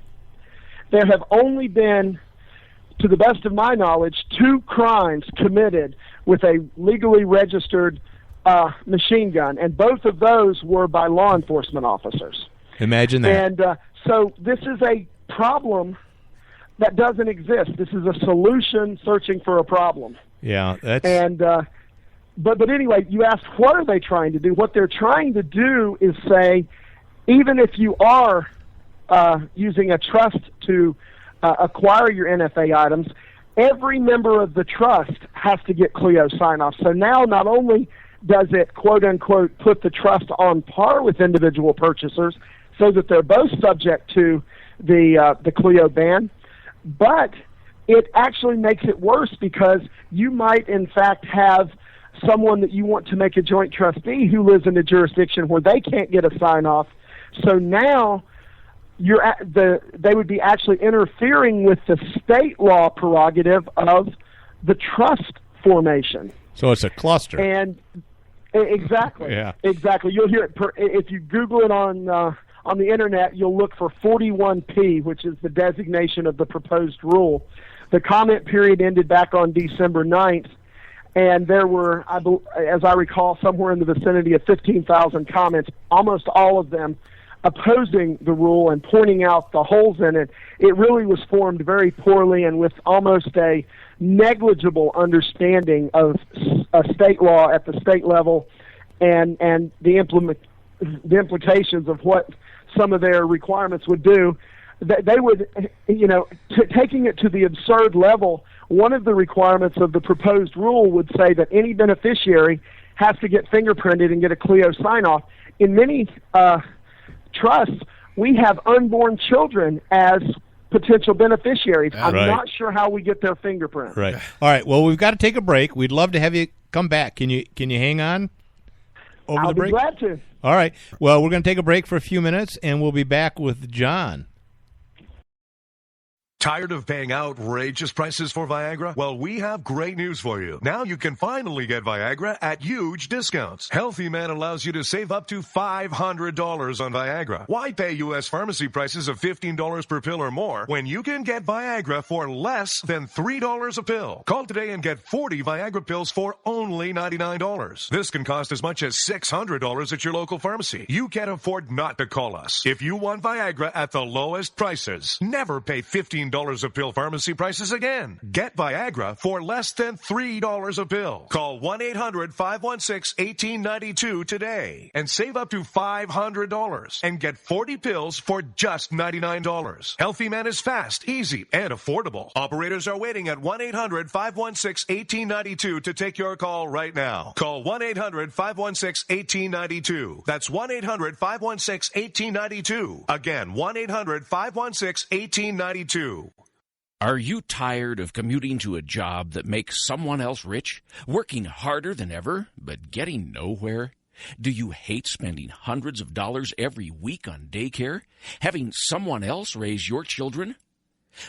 have only been, to the best of my knowledge, 2 crimes committed with a legally registered machine gun, and both of those were by law enforcement officers. Imagine that. And so this is a problem that doesn't exist. This is a solution searching for a problem. Yeah, that's... And but anyway, you asked what are they trying to do? What they're trying to do is say, even if you are using a trust to acquire your NFA items, every member of the trust has to get Clio sign-off. So now not only does it, quote-unquote, put the trust on par with individual purchasers so that they're both subject to the Clio ban, but it actually makes it worse because you might, in fact, have someone that you want to make a joint trustee who lives in a jurisdiction where they can't get a sign-off. So now they would be actually interfering with the state law prerogative of the trust formation. So it's a cluster. And exactly, yeah, exactly. You'll hear it if you Google it on the internet. You'll look for 41P, which is the designation of the proposed rule. The comment period ended back on December 9th, and there were, as I recall, somewhere in the vicinity of 15,000 comments. Almost all of them opposing the rule and pointing out the holes in it. It really was formed very poorly and with almost a negligible understanding of state law at the state level and the implications of what some of their requirements would do. They would, taking it to the absurd level, one of the requirements of the proposed rule would say that any beneficiary has to get fingerprinted and get a Clio sign-off. In many trusts, we have unborn children as potential beneficiaries. I'm not sure how we get their fingerprint. Right. All right. Well, we've got to take a break. We'd love to have you come back. Can you hang on over the break? I'll be glad to. All right. Well, we're going to take a break for a few minutes, and we'll be back with John. Tired of paying outrageous prices for Viagra? Well, we have great news for you. Now you can finally get Viagra at huge discounts. Healthy Man allows you to save up to $500 on Viagra. Why pay U.S. pharmacy prices of $15 per pill or more when you can get Viagra for less than $3 a pill? Call today and get 40 Viagra pills for only $99. This can cost as much as $600 at your local pharmacy. You can't afford not to call us. If you want Viagra at the lowest prices, never pay $15 a pill pharmacy prices again. Get Viagra for less than $3 a pill. Call 1-800-516-1892 today and save up to $500 and get 40 pills for just $99. Healthy Man is fast, easy, and affordable. Operators are waiting at 1-800-516-1892 to take your call right now. Call 1-800-516-1892. That's 1-800-516-1892. Again, 1-800-516-1892. Are you tired of commuting to a job that makes someone else rich? Working harder than ever, but getting nowhere? Do you hate spending hundreds of dollars every week on daycare? Having someone else raise your children?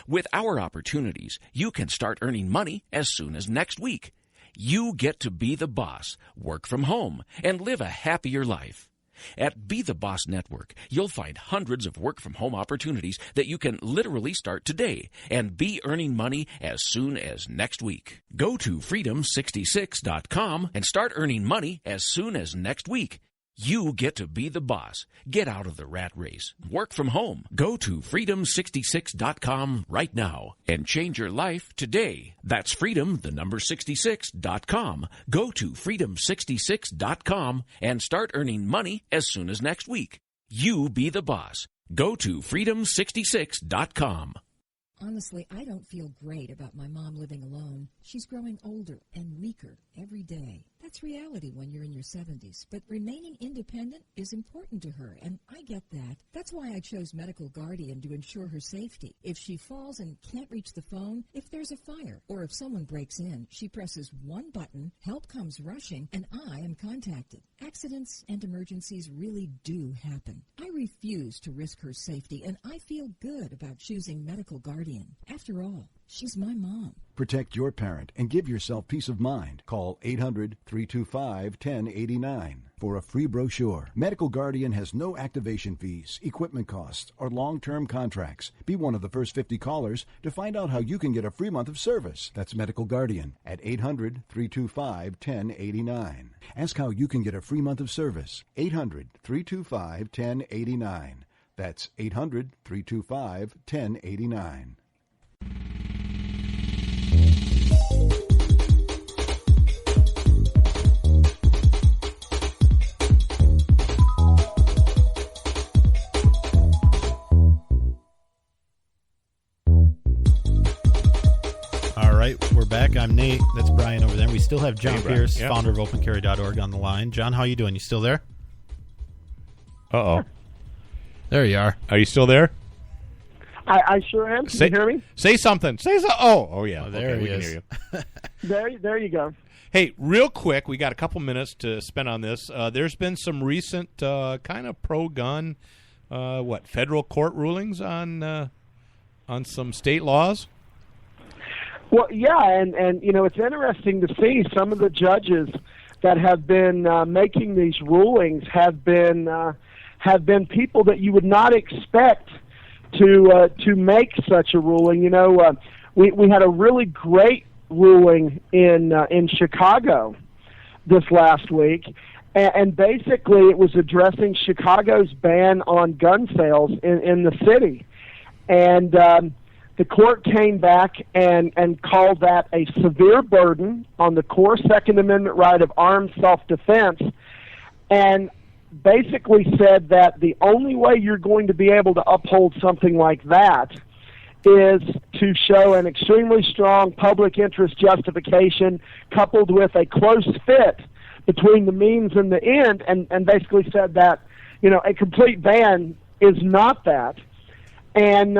With our opportunities, you can start earning money as soon as next week. You get to be the boss, work from home, and live a happier life. At Be the Boss Network, you'll find hundreds of work-from-home opportunities that you can literally start today and be earning money as soon as next week. Go to freedom66.com and start earning money as soon as next week. You get to be the boss. Get out of the rat race. Work from home. Go to freedom66.com right now and change your life today. That's freedom66.com. Go to freedom66.com and start earning money as soon as next week. You be the boss. Go to freedom66.com. Honestly, I don't feel great about my mom living alone. She's growing older and weaker every day. That's reality when you're in your 70s, but remaining independent is important to her, and I get that. That's why I chose Medical Guardian to ensure her safety. If she falls and can't reach the phone, if there's a fire, or if someone breaks in, she presses one button, help comes rushing, and I am contacted. Accidents and emergencies really do happen. I refuse to risk her safety, and I feel good about choosing Medical Guardian. After all, she's my mom. Protect your parent and give yourself peace of mind. Call 800-325-1089 for a free brochure. Medical Guardian has no activation fees, equipment costs, or long-term contracts. Be one of the first 50 callers to find out how you can get a free month of service. That's Medical Guardian at 800-325-1089. Ask how you can get a free month of service. 800-325-1089. That's 800-325-1089. right, we're back. I'm Nate. That's Brian over there. We still have John Pierce, Yep. founder of OpenCarry.org, on the line. John, how you doing? You still there? Uh-oh. There you are. Are you still there? I sure am. Can you hear me? Say something. Say so. Oh, yeah. there okay, he we can is. hear you. There you go. Hey, real quick, we got a couple minutes to spend on this. There's been some recent kind of pro-gun, federal court rulings on some state laws? Well, yeah, and you know, it's interesting to see some of the judges that have been making these rulings have been people that you would not expect to make such a ruling. You know, we had a really great ruling in Chicago this last week, and basically it was addressing Chicago's ban on gun sales in the city, and the court came back and called that a severe burden on the core Second Amendment right of armed self-defense, and basically said that the only way you're going to be able to uphold something like that is to show an extremely strong public interest justification coupled with a close fit between the means and the end, and basically said that, you know, a complete ban is not that. And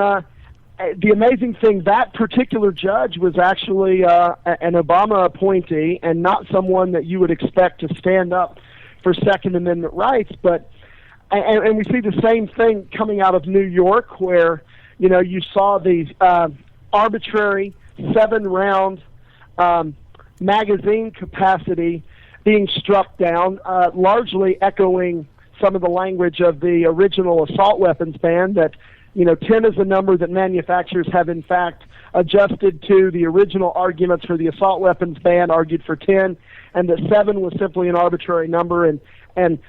the amazing thing, that particular judge was actually an Obama appointee and not someone that you would expect to stand up for Second Amendment rights. But and we see the same thing coming out of New York, where, you know, you saw these arbitrary 7-round magazine capacity being struck down, largely echoing some of the language of the original assault weapons ban, that, you know, 10 is a number that manufacturers have in fact adjusted to the original arguments for the assault weapons ban, argued for 10, and that 7 was simply an arbitrary number and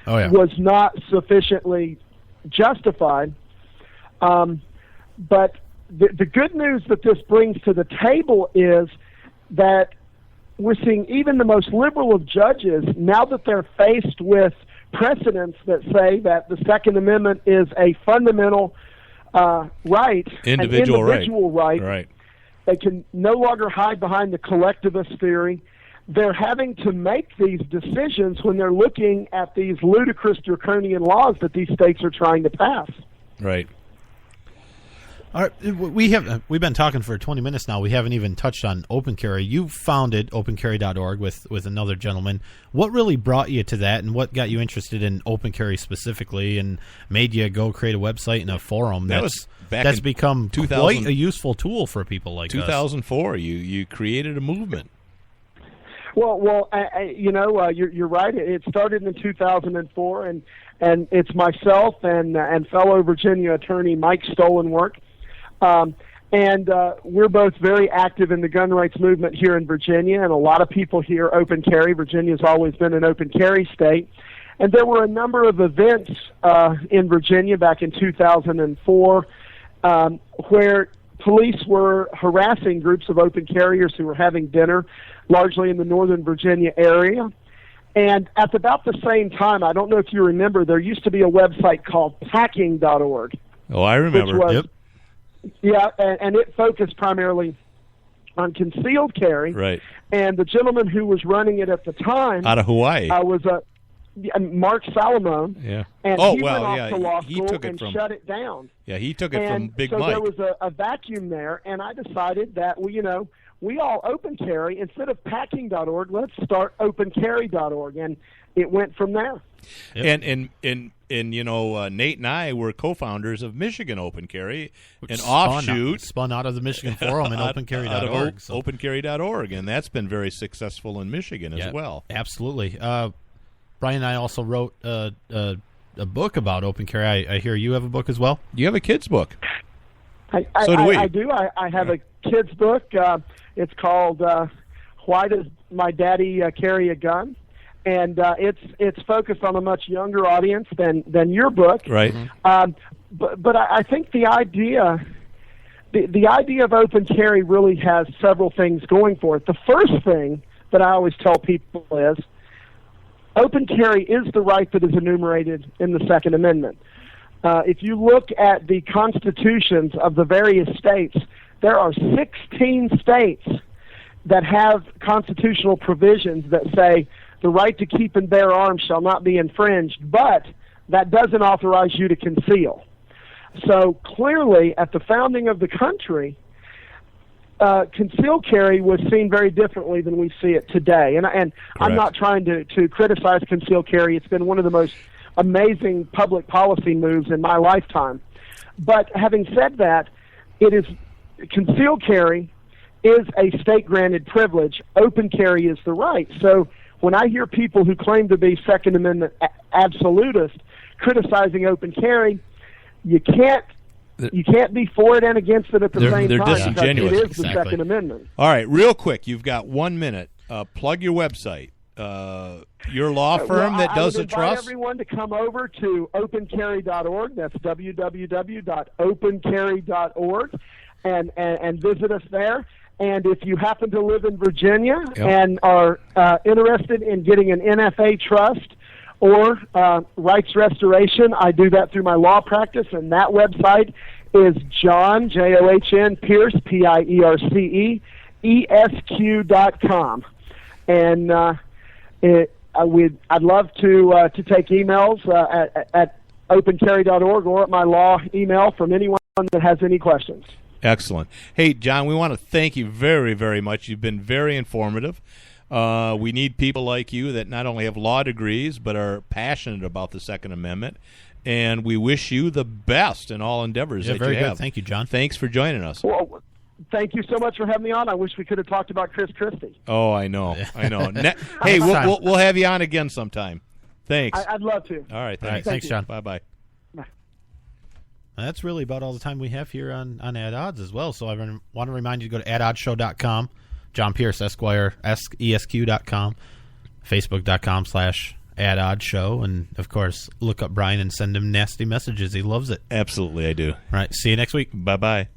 was not sufficiently justified. But the good news that this brings to the table is that we're seeing even the most liberal of judges, now that they're faced with precedents that say that the Second Amendment is a fundamental right, individual right. Right. They can no longer hide behind the collectivist theory. They're having to make these decisions when they're looking at these ludicrous draconian laws that these states are trying to pass. Right. All right, we've been talking for 20 minutes now. We haven't even touched on OpenCarry. You founded OpenCarry.org with another gentleman. What really brought you to that, and what got you interested in OpenCarry specifically, and made you go create a website and a forum that's become quite a useful tool for people like 2004, you created a movement. Well, you know, you're right. It started in 2004, and it's myself and fellow Virginia attorney Mike Stolenwork. And we're both very active in the gun rights movement here in Virginia, and a lot of people here open carry. Virginia's always been an open carry state. And there were a number of events in Virginia back in 2004 where police were harassing groups of open carriers who were having dinner, largely in the Northern Virginia area. And at about the same time, I don't know if you remember, there used to be a website called packing.org. Oh, I remember. Yep. Yeah, and it focused primarily on concealed carry. Right. And the gentleman who was running it at the time, out of Hawaii, was Mark Salomone. Yeah. And he went off to law he school took it and from, shut it down. Yeah, he took it from Big so Mike. There was a vacuum there, and I decided that we all open carry. Instead of packing.org, let's start opencarry.org, and it went from there. Yep. And you know, Nate and I were co-founders of Michigan Open Carry, an offshoot spun out of the Michigan Forum and OpenCarry.org. OpenCarry.org, and that's been very successful in Michigan as well. Absolutely. Brian and I also wrote a book about Open Carry. I hear you have a book as well. You have a kids' book. So do we. I do. I have a kids' book. It's called "Why Does My Daddy Carry a Gun?" And it's focused on a much younger audience than your book, right? But I think the idea of open carry really has several things going for it. The first thing that I always tell people is open carry is the right that is enumerated in the Second Amendment. If you look at the constitutions of the various states, there are 16 states that have constitutional provisions that say the right to keep and bear arms shall not be infringed, but that doesn't authorize you to conceal. So clearly, at the founding of the country, concealed carry was seen very differently than we see it today. And I'm not trying to criticize concealed carry. It's been one of the most amazing public policy moves in my lifetime. But having said that, concealed carry is a state-granted privilege. Open carry is the right. So when I hear people who claim to be Second Amendment absolutists criticizing open carry, you can't be for it and against it at the same time. They're disingenuous. It is the Second Amendment. All right, real quick, you've got 1 minute. Plug your website. Your law firm that does the trust. I would invite everyone to come over to opencarry.org. That's www.opencarry.org, and visit us there. And if you happen to live in Virginia and are interested in getting an NFA trust or rights restoration, I do that through my law practice, and that website is John, John Pierce, Pierce, ESQ.com. And I'd love to take emails at opencarry.org or at my law email from anyone that has any questions. Excellent. Hey, John, we want to thank you very, very much. You've been very informative. We need people like you that not only have law degrees but are passionate about the Second Amendment. And we wish you the best in all endeavors that very you good. have. Thank you, John. Thanks for joining us. Well, thank you so much for having me on. I wish we could have talked about Christie. Oh, I know. Hey, we'll have you on again sometime. Thanks. I'd love to. All right. Thanks, John. Bye-bye. That's really about all the time we have here on At Odds as well. So I want to remind you to go to atoddshow.com, John Pierce, Esquire, ESQ.com, Facebook.com/AtOddsShow, and, of course, look up Brian and send him nasty messages. He loves it. Absolutely, I do. All right, see you next week. Bye-bye.